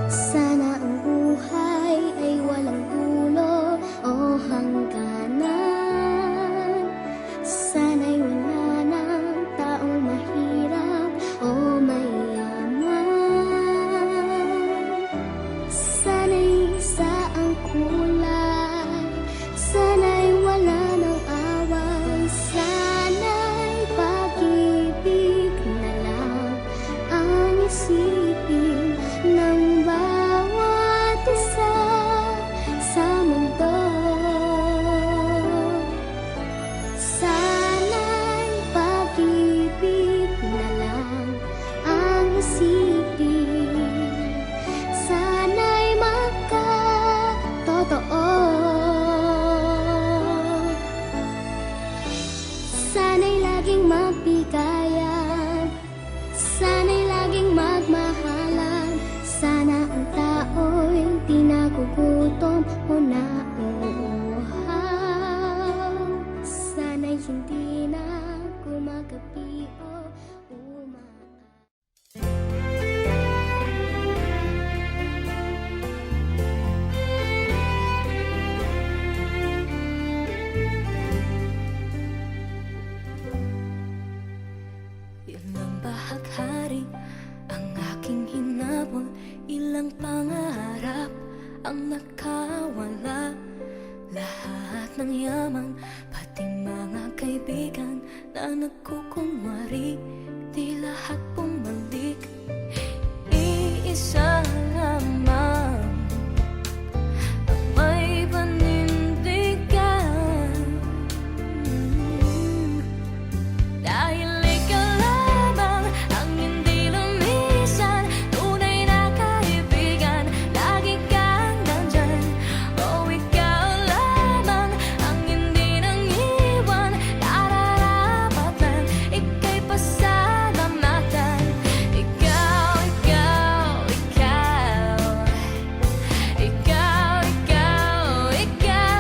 Sana ang buhay ay walang dulo o hangganan. Sana'y wala ng taong mahirap o mayaman. Sana'y isa ang kulay, sana'y wala ng away, sana'y pag-ibig na lang ang isipin ng bawat isa sa mundo. Sana'y pag-ibig na lang ang isipin, sana'y magkatotoo. Sana'y laging magbigayan, sana'y laging magmahalan. Sana ang tao'y di nagugutom o nauuhaw. Sana'y hindi na gumagabi o Ilang bahaghari ang aking hinabol, ilang pangarap ang nakawala. Lahat ng yaman, pati mga kaibigan na nagkukunwari, di lahat bumalik. Iisa lamang ang may panindigan, dahil ikaw lamang ang hindi lumisan. Tunay na kaibigan, lagi kang nandyan. Oh, ikaw lamang ang hindi nang iwan. Nararapat lang ika'y pasalamatan. Ikaw, ikaw, ikaw, ikaw, ikaw, ikaw.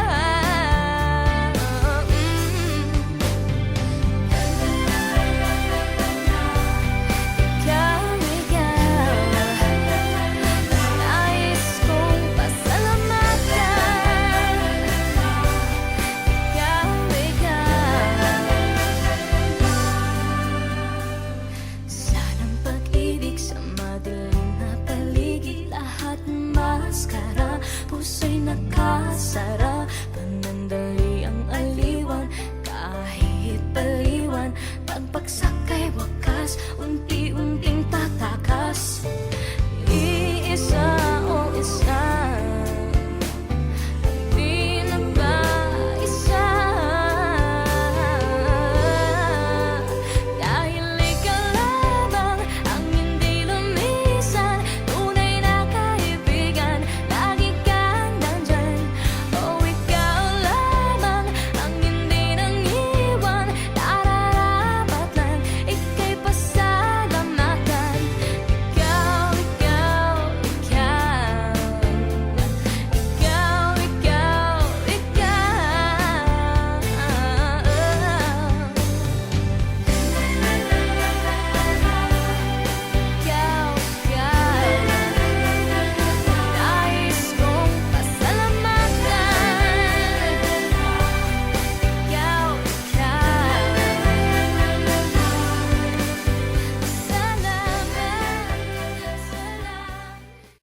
Nais kong pasalamatan. Ikaw, sanang pag-ibig sa madilim na paligid, lahat maskara, puso'y nakasara.